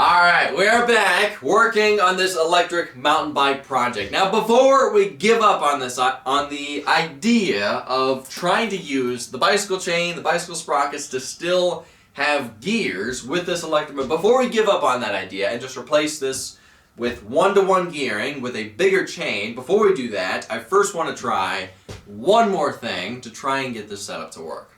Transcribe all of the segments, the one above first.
Alright, we are back working on this electric mountain bike project. Now before we give up on this, on the idea of trying to use the bicycle chain, the bicycle sprockets to still have gears with this electric, but before we give up on that idea and just replace this with one-to-one gearing with a bigger chain, before we do that, I first want to try one more thing to try and get this setup to work.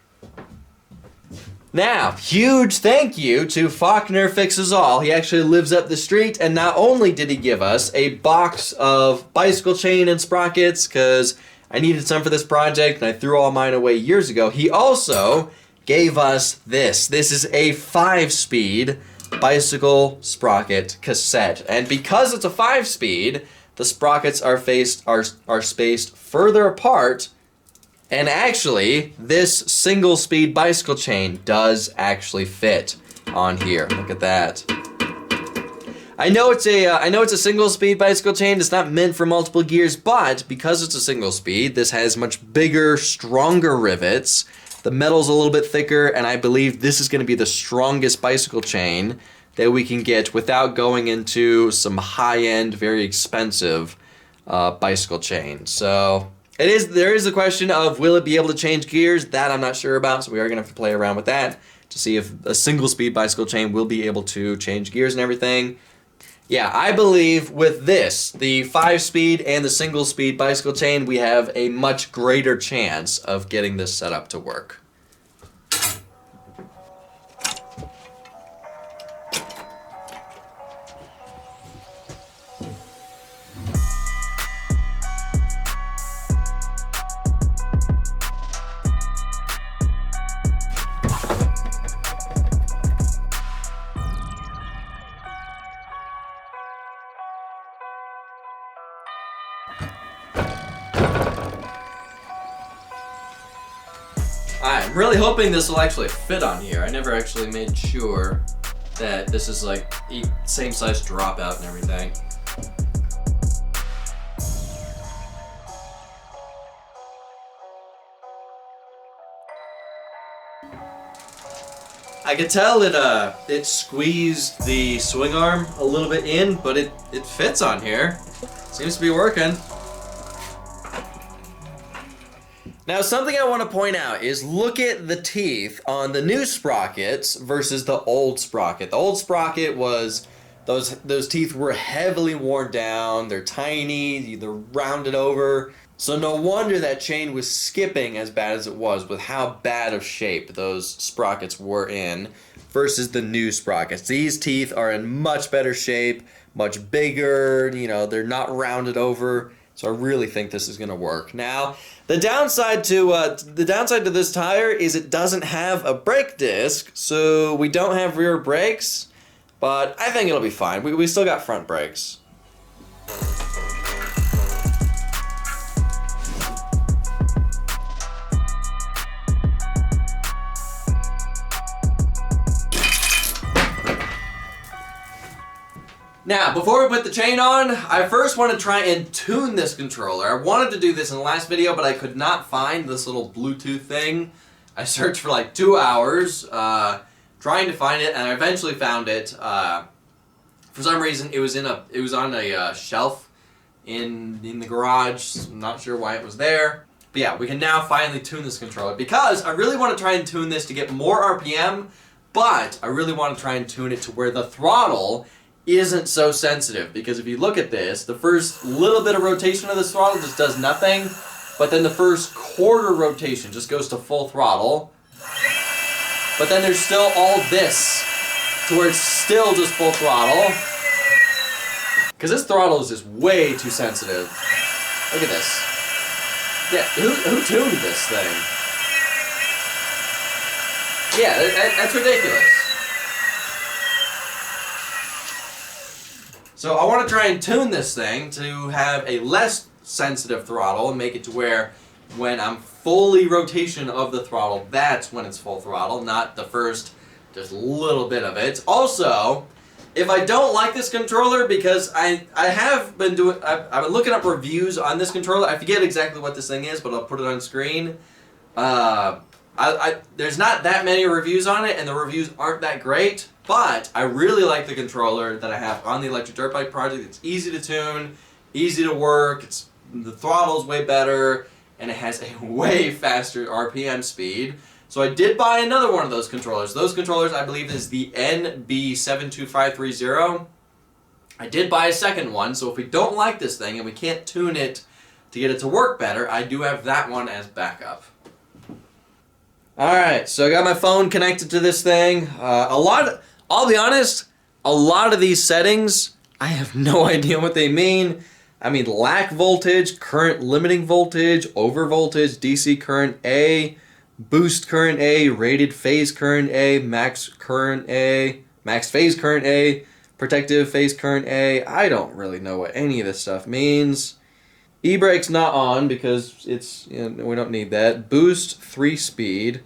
Now, huge thank you to Faulkner Fixes All. He actually lives up the street, and not only did he give us a box of bicycle chain and sprockets, because I needed some for this project, and I threw all mine away years ago, he also gave us this. This is a 5-speed bicycle sprocket cassette. And because it's a 5-speed, the sprockets are spaced further apart. And actually, this single-speed bicycle chain does actually fit on here. Look at that. I know it's a single-speed bicycle chain. It's not meant for multiple gears, but because it's a single-speed, this has much bigger, stronger rivets. The metal's a little bit thicker, and I believe this is going to be the strongest bicycle chain that we can get without going into some high-end, very expensive bicycle chain. So there is the question of, will it be able to change gears? That I'm not sure about, so we are going to have to play around with that to see if a single-speed bicycle chain will be able to change gears and everything. Yeah, I believe with this, the 5-speed and the single-speed bicycle chain, we have a much greater chance of getting this set up to work. I'm really hoping this will actually fit on here. I never actually made sure that this is like same size dropout and everything. I could tell it squeezed the swing arm a little bit in, but it fits on here. Seems to be working. Now, something I want to point out is look at the teeth on the new sprockets versus the old sprocket. The old sprocket was, those teeth were heavily worn down, they're tiny, they're rounded over. So no wonder that chain was skipping as bad as it was with how bad of shape those sprockets were in versus the new sprockets. These teeth are in much better shape, much bigger, you know, they're not rounded over. So I really think this is going to work. Now, the downside to this tire is it doesn't have a brake disc, so we don't have rear brakes, but I think it'll be fine. We still got front brakes. Now, before we put the chain on, I first want to try and tune this controller. I wanted to do this in the last video, but I could not find this little Bluetooth thing. I searched for like 2 hours trying to find it, and I eventually found it. For some reason, it was on a shelf in the garage. I'm not sure why it was there. But yeah, we can now finally tune this controller because I really want to try and tune this to get more RPM, but I really want to try and tune it to where the throttle isn't so sensitive, because if you look at this, the first little bit of rotation of this throttle just does nothing, but then the first quarter rotation just goes to full throttle, but then there's still all this to where it's still just full throttle, because this throttle is just way too sensitive. Look at this. Yeah, who tuned this thing? Yeah, that's ridiculous. So I want to try and tune this thing to have a less sensitive throttle and make it to where when I'm fully rotation of the throttle, that's when it's full throttle, not the first just little bit of it. Also, if I don't like this controller, because I've been looking up reviews on this controller. I forget exactly what this thing is, but I'll put it on screen. I there's not that many reviews on it, and the reviews aren't that great, but I really like the controller that I have on the electric dirt bike project. It's easy to tune, easy to work, the throttle's way better, and it has a way faster RPM speed. So I did buy another one of those controllers. Those controllers, I believe, is the NB72530. I did buy a second one, so if we don't like this thing and we can't tune it to get it to work better, I do have that one as backup. Alright, so I got my phone connected to this thing. I'll be honest, a lot of these settings, I have no idea what they mean. I mean, lack voltage, current limiting voltage, over voltage, DC current A, boost current A, rated phase current A, max current A, max phase current A, protective phase current A. I don't really know what any of this stuff means. E-brake's not on because it's, we don't need that. Boost 3-speed.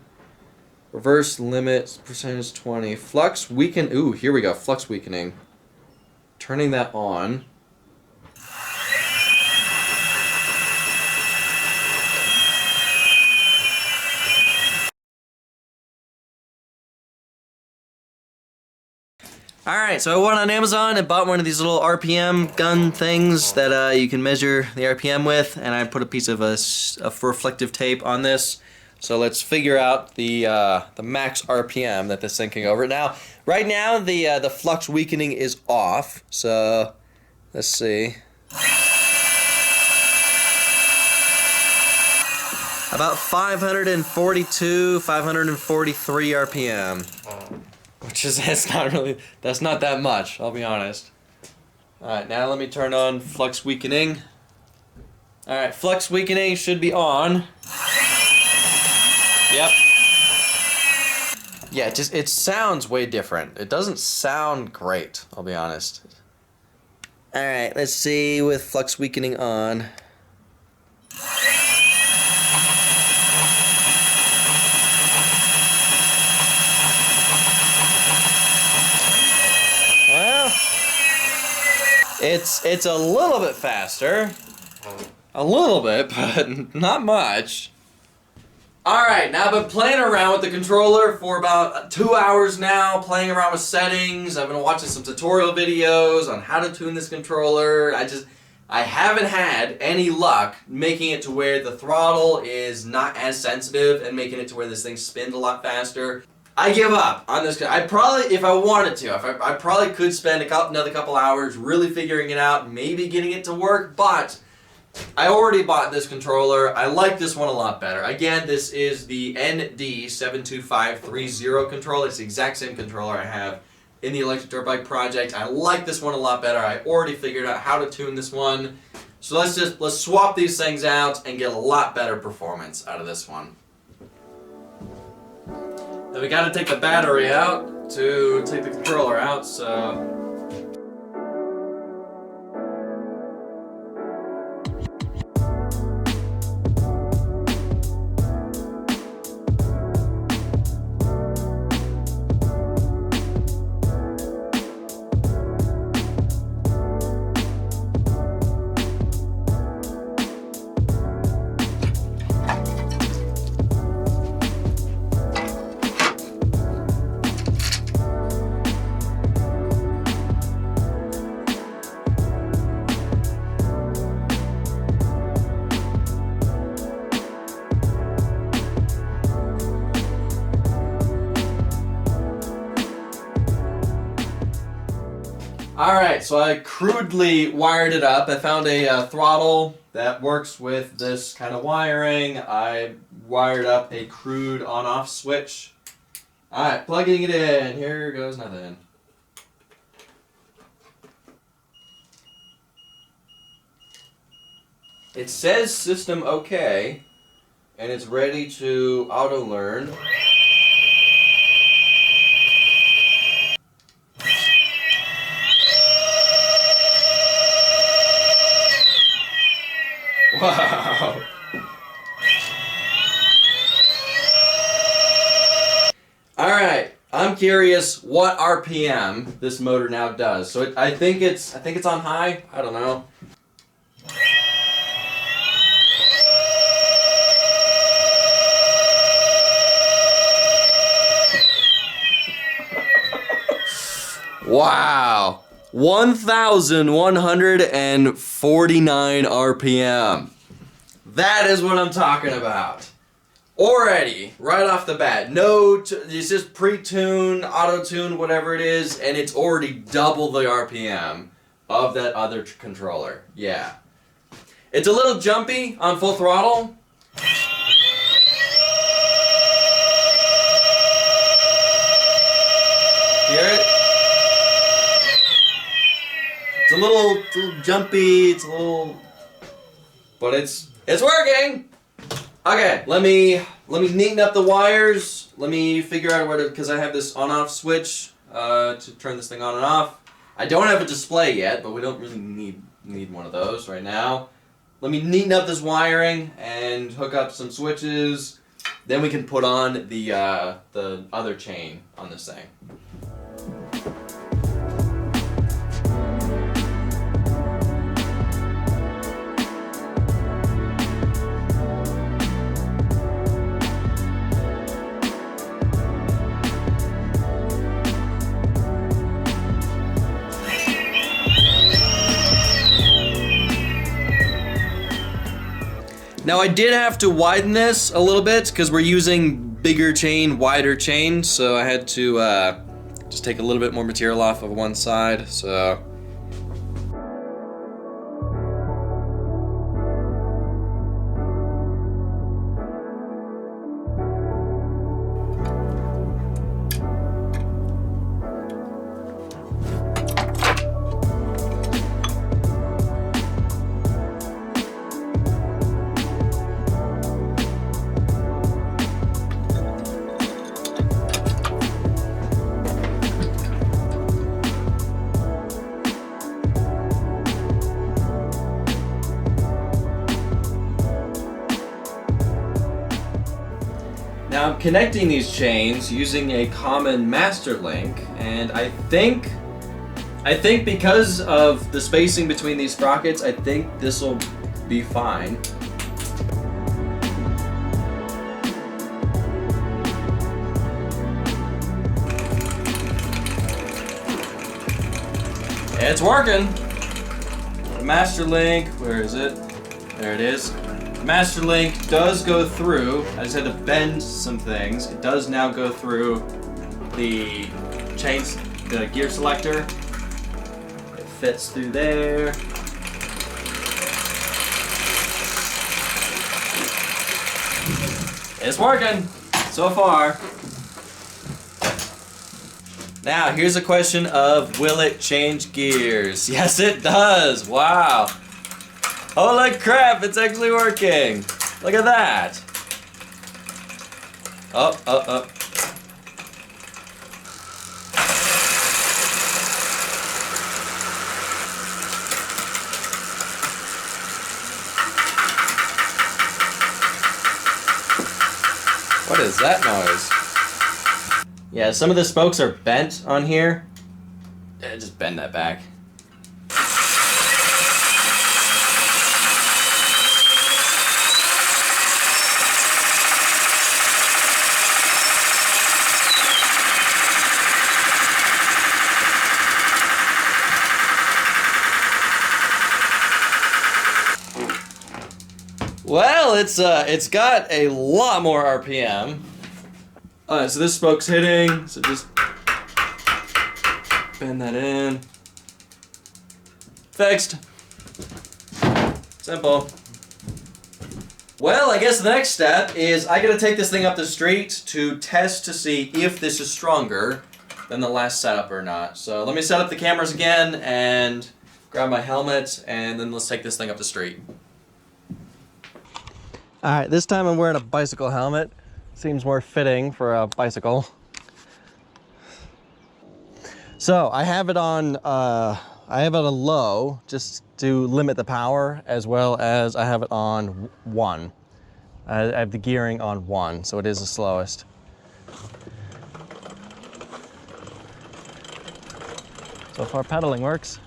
Reverse limit percentage 20. Flux weaken. Ooh, here we go. Flux weakening. Turning that on. Alright, so I went on Amazon and bought one of these little RPM gun things that you can measure the RPM with, and I put a piece of a reflective tape on this. So let's figure out the max RPM that this thing can go over. Now, right now the flux weakening is off, so let's see. About 542, 543 RPM. Which is, that's not that much, I'll be honest. Alright, now let me turn on flux weakening. Alright, flux weakening should be on. Yep. Yeah, it sounds way different. It doesn't sound great, I'll be honest. Alright, let's see with flux weakening on. It's a little bit faster. A little bit, but not much. Alright, now I've been playing around with the controller for about 2 hours now, playing around with settings. I've been watching some tutorial videos on how to tune this controller. I haven't had any luck making it to where the throttle is not as sensitive and making it to where this thing spins a lot faster. I give up on this. I probably, if I wanted to, I probably could spend another couple hours really figuring it out, maybe getting it to work, but I already bought this controller. I like this one a lot better. Again, this is the ND72530 controller. It's the exact same controller I have in the electric dirt bike project. I like this one a lot better. I already figured out how to tune this one. So let's swap these things out and get a lot better performance out of this one. Then we got to take the battery out to take the controller out, so... Alright, so I crudely wired it up. I found a throttle that works with this kind of wiring. I wired up a crude on-off switch. Alright, plugging it in. Here goes nothing. It says system OK, and it's ready to auto-learn. Wow. Alright, I'm curious what RPM this motor now does. So I think it's on high. I don't know. Wow. 1,149 RPM. That is what I'm talking about. Already, right off the bat. No, it's just pre-tune, auto-tune, whatever it is, and it's already double the RPM of that other controller. Yeah. It's a little jumpy on full throttle. Hear it? It's a little jumpy, it's a little, but it's working. Okay, let me neaten up the wires. Let me figure out where to, because I have this on-off switch to turn this thing on and off. I don't have a display yet, but we don't really need one of those right now. Let me neaten up this wiring and hook up some switches. Then we can put on the other chain on this thing. Now I did have to widen this a little bit because we're using bigger chain, wider chain, so I had to just take a little bit more material off of one side, so. Now I'm connecting these chains using a common master link, and I think because of the spacing between these sprockets, I think this will be fine. It's working. The master link, where is it? There it is. Master link does go through. I just had to bend some things. It does now go through the chains, the gear selector. It fits through there. It's working so far. Now here's a question of, will it change gears? Yes, it does. Wow. Holy crap, it's actually working. Look at that. Up, up, up. What is that noise? Yeah, some of the spokes are bent on here. Just bend that back. Well, it's got a lot more RPM. So this spoke's hitting, so just bend that in. Fixed. Simple. Well, I guess the next step is I gotta take this thing up the street to test to see if this is stronger than the last setup or not. So let me set up the cameras again and grab my helmet, and then let's take this thing up the street. Alright, this time I'm wearing a bicycle helmet. Seems more fitting for a bicycle. So I have it on low just to limit the power, as well as I have it on 1. I have the gearing on 1, so it is the slowest. So far pedaling works.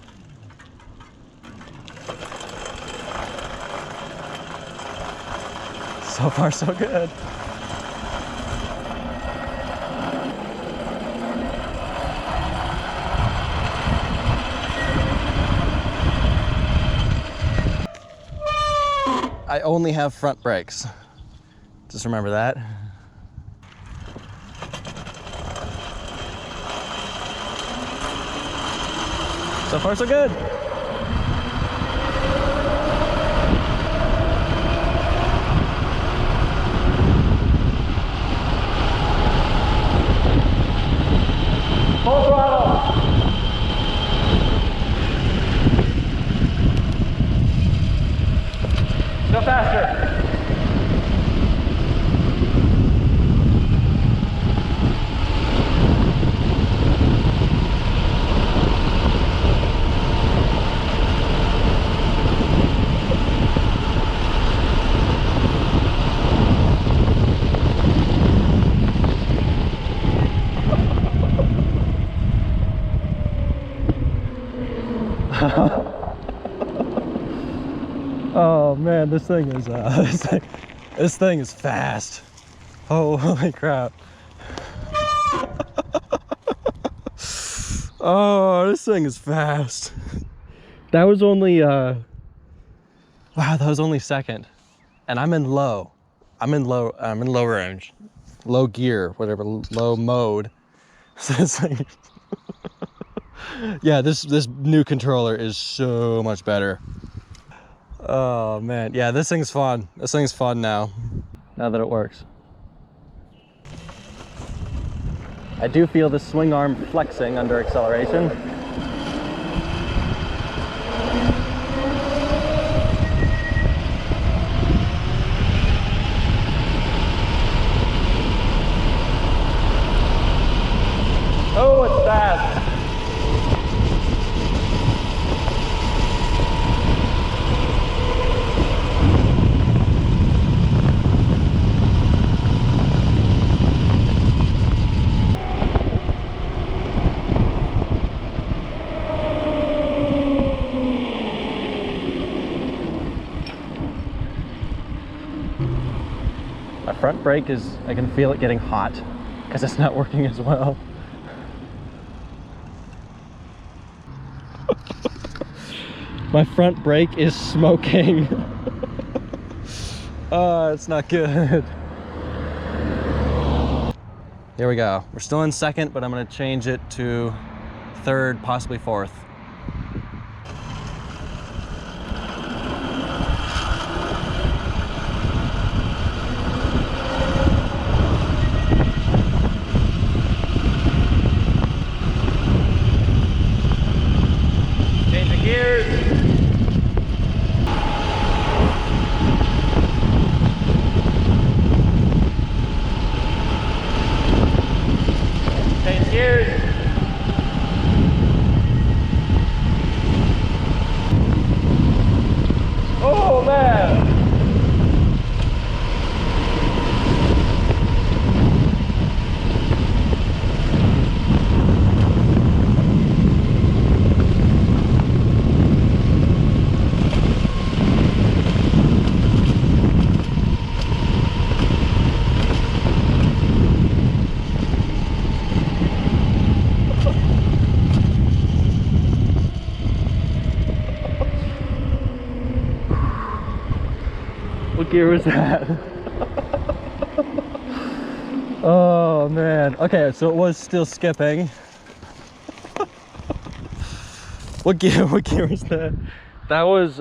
So far, so good. I only have front brakes. Just remember that. So far, so good. Full throttle. Go faster. Oh man, this thing is this thing is fast. Holy crap. Oh, this thing is fast. That was only wow, that was only second. And I'm in low range. Low gear, whatever, low mode. So it's like yeah, this new controller is so much better. Oh man, yeah, this thing's fun. This thing's fun now that it works. I do feel the swing arm flexing under acceleration. Oh, it's fast. My front brake is, I can feel it getting hot because it's not working as well. My front brake is smoking. It's not good. Here we go. We're still in second, but I'm gonna change it to third, possibly fourth. Change the gears. Change gears. Oh man. What gear was that? Oh man. Okay, so it was still skipping. What gear was that? That was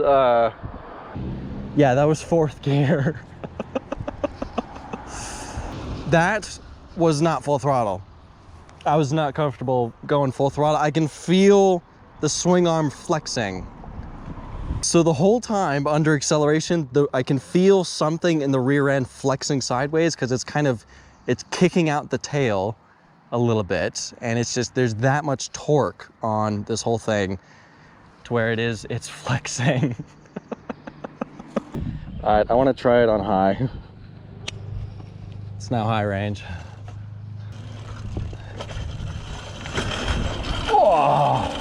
yeah, that was fourth gear. That was not full throttle. I was not comfortable going full throttle. I can feel the swing arm flexing. So the whole time under acceleration, I can feel something in the rear end flexing sideways because it's it's kicking out the tail a little bit. And it's just, there's that much torque on this whole thing to where it's flexing. All right, I want to try it on high. It's now high range. Oh.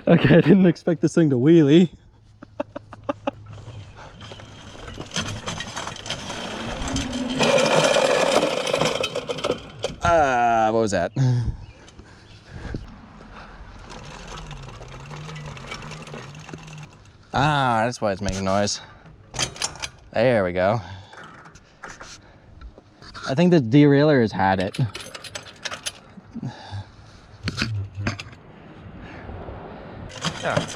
Okay, I didn't expect this thing to wheelie. What was that? Ah, that's why it's making noise. There we go. I think the derailleur has had it. Yeah.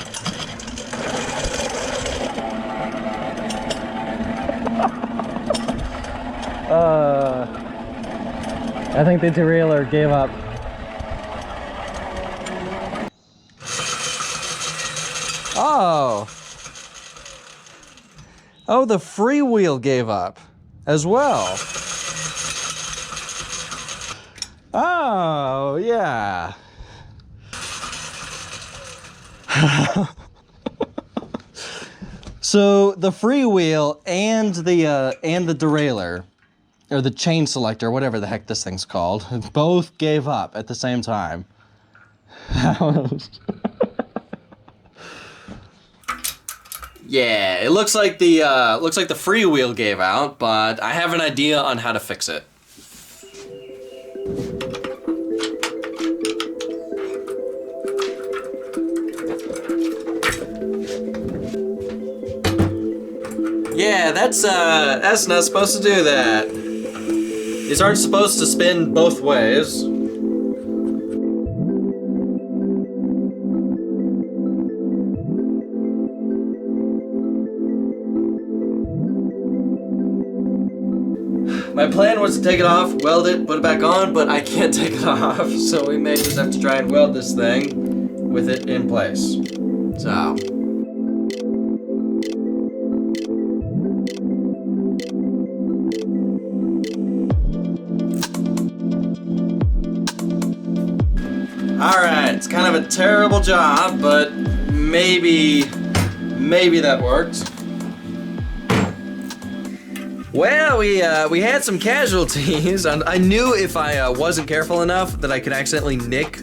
I think the derailleur gave up. Oh. Oh, the freewheel gave up as well. Oh, yeah. So the freewheel and the derailleur, or the chain selector, whatever the heck this thing's called, both gave up at the same time. Yeah, it looks like the freewheel gave out, but I have an idea on how to fix it. Yeah, that's not supposed to do that. These aren't supposed to spin both ways. My plan was to take it off, weld it, put it back on, but I can't take it off, so we may just have to try and weld this thing with it in place. So. Alright, it's kind of a terrible job, but maybe that worked. Well, we had some casualties, and I knew if I wasn't careful enough that I could accidentally nick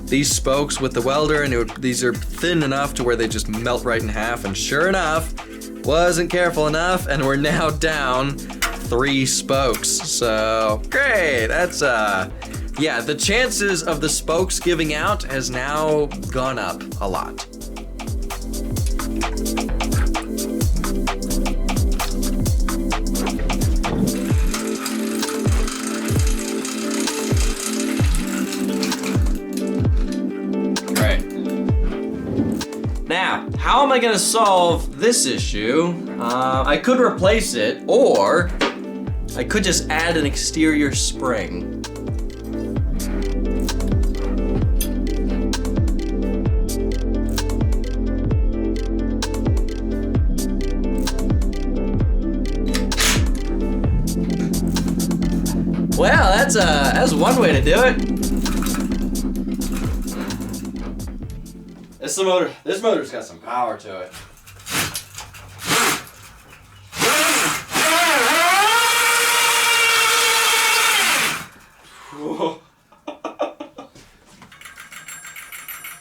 these spokes with the welder, and these are thin enough to where they just melt right in half, and sure enough, wasn't careful enough, and we're now down 3 spokes. So, great, that's yeah, the chances of the spokes giving out has now gone up a lot. Great. Now, how am I gonna solve this issue? I could replace it, or I could just add an exterior spring. Well, that's one way to do it. This motor's got some power to it.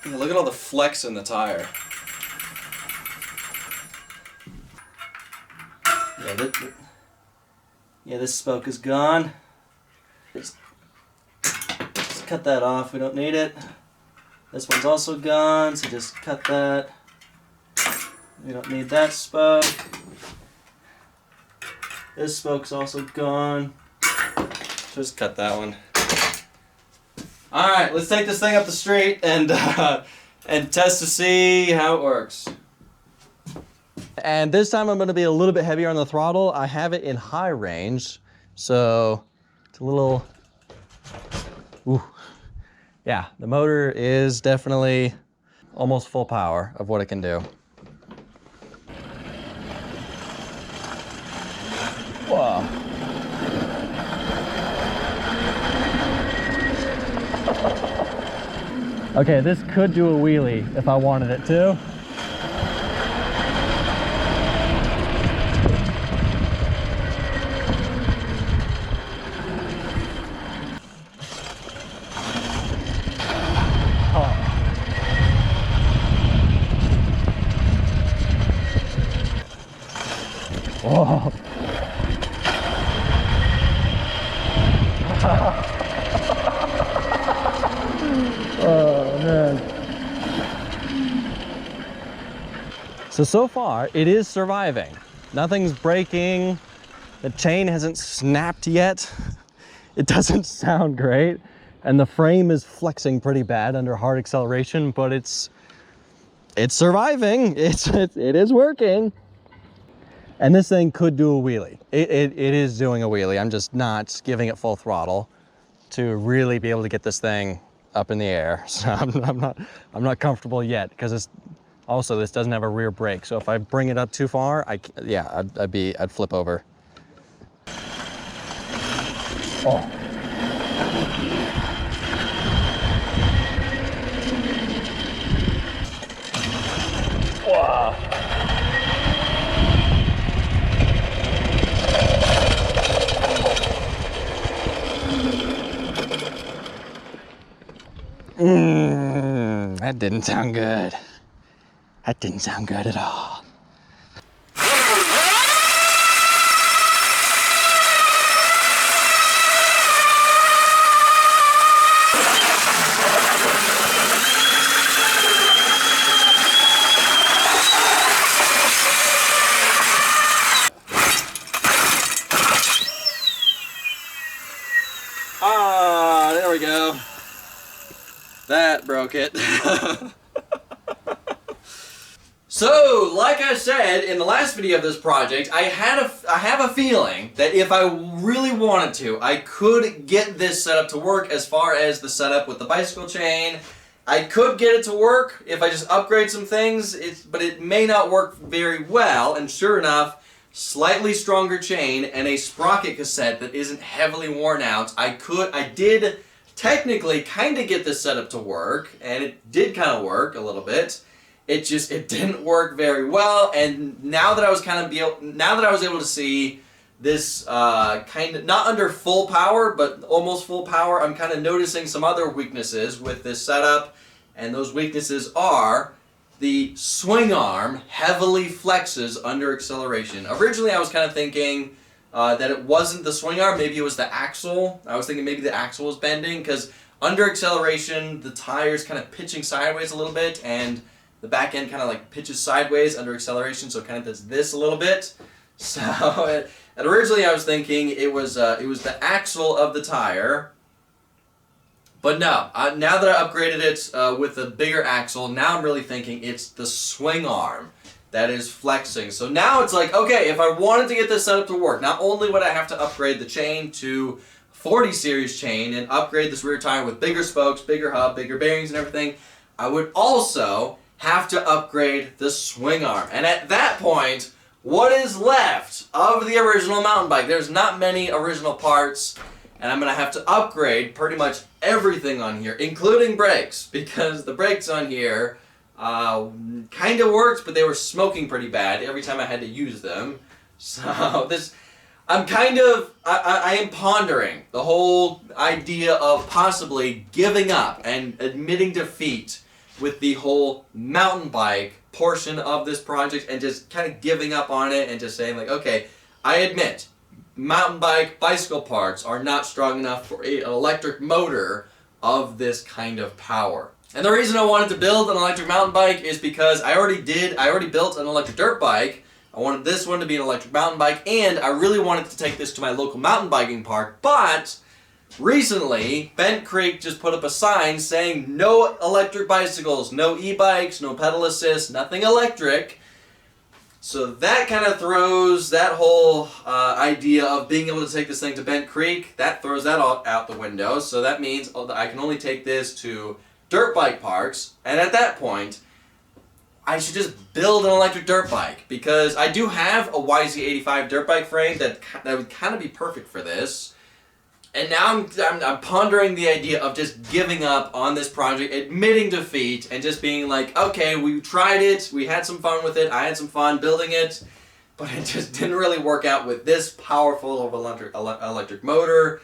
Yeah, look at all the flex in the tire. Yeah, this spoke is gone. Just cut that off, we don't need it. This one's also gone, so just cut that. We don't need that spoke. This spoke's also gone. Just cut that one. Alright, let's take this thing up the street and test to see how it works. And this time I'm going to be a little bit heavier on the throttle. I have it in high range, so it's a little, ooh. Yeah, the motor is definitely almost full power of what it can do. Whoa. Okay, this could do a wheelie if I wanted it to. Whoa. Oh man. So far, it is surviving. Nothing's breaking. The chain hasn't snapped yet. It doesn't sound great. And the frame is flexing pretty bad under hard acceleration, but it's surviving. It is working. And this thing could do a wheelie. It is doing a wheelie. I'm just not giving it full throttle to really be able to get this thing up in the air. So I'm not comfortable yet, because this doesn't have a rear brake. So if I bring it up too far, I'd flip over. Oh. Wow. That didn't sound good. That didn't sound good at all. Ah, there we go. That broke it. So, like I said in the last video of this project, I have a feeling that if I really wanted to, I could get this setup to work. As far as the setup with the bicycle chain, I could get it to work if I just upgrade some things, but it may not work very well. And sure enough, slightly stronger chain and a sprocket cassette that isn't heavily worn out, I did technically kind of get this setup to work, and it did kind of work a little bit. It didn't work very well, and now that I was able to see this kind of not under full power but almost full power, I'm kind of noticing some other weaknesses with this setup, and those weaknesses are the swing arm heavily flexes under acceleration. Originally I was kind of thinking that it wasn't the swing arm, maybe it was the axle. I was thinking maybe the axle was bending, because under acceleration the tire's kind of pitching sideways a little bit, and the back end kind of like pitches sideways under acceleration, so it kind of does this a little bit. So, and originally I was thinking it was the axle of the tire, but no. Now that I upgraded it with a bigger axle, now I'm really thinking it's the swing arm that is flexing. So now it's like, okay, if I wanted to get this setup to work, not only would I have to upgrade the chain to 40 series chain and upgrade this rear tire with bigger spokes, bigger hub, bigger bearings and everything, I would also have to upgrade the swing arm. And at that point, what is left of the original mountain bike? There's not many original parts, and I'm gonna have to upgrade pretty much everything on here, including brakes, because the brakes on here kind of worked, but they were smoking pretty bad every time I had to use them. So I am pondering the whole idea of possibly giving up and admitting defeat with the whole mountain bike portion of this project, and just kind of giving up on it and just saying like, okay, I admit mountain bike bicycle parts are not strong enough for an electric motor of this kind of power. And the reason I wanted to build an electric mountain bike is because I already built an electric dirt bike. I wanted this one to be an electric mountain bike, and I really wanted to take this to my local mountain biking park, but recently, Bent Creek just put up a sign saying no electric bicycles, no e-bikes, no pedal assist, nothing electric. So that kind of throws that whole idea of being able to take this thing to Bent Creek, that throws that all out the window. So that means I can only take this to dirt bike parks, and at that point, I should just build an electric dirt bike, because I do have a YZ85 dirt bike frame that would kind of be perfect for this. And now I'm pondering the idea of just giving up on this project, admitting defeat, and just being like, okay, we tried it, we had some fun with it, I had some fun building it, but it just didn't really work out with this powerful of electric motor,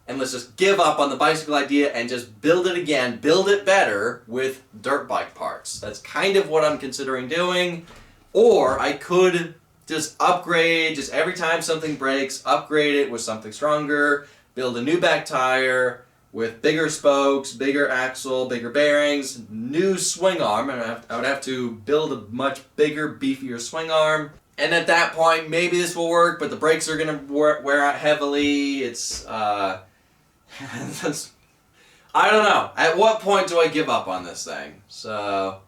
and let's just give up on the bicycle idea and just build it again, build it better with dirt bike parts. That's kind of what I'm considering doing. Or I could just upgrade, just every time something breaks, upgrade it with something stronger, build a new back tire, with bigger spokes, bigger axle, bigger bearings, new swing arm, and I would have to build a much bigger, beefier swing arm. And at that point, maybe this will work, but the brakes are going to wear out heavily. It's, I don't know. At what point do I give up on this thing? So,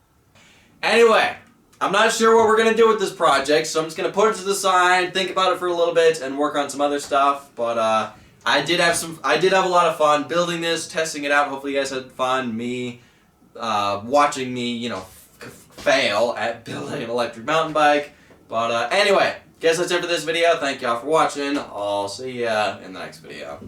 anyway, I'm not sure what we're going to do with this project, so I'm just going to put it to the side, think about it for a little bit, and work on some other stuff. But I did have a lot of fun building this, testing it out. Hopefully you guys had fun. Watching me, you know, fail at building an electric mountain bike. But anyway, guess that's it for this video. Thank y'all for watching. I'll see ya in the next video.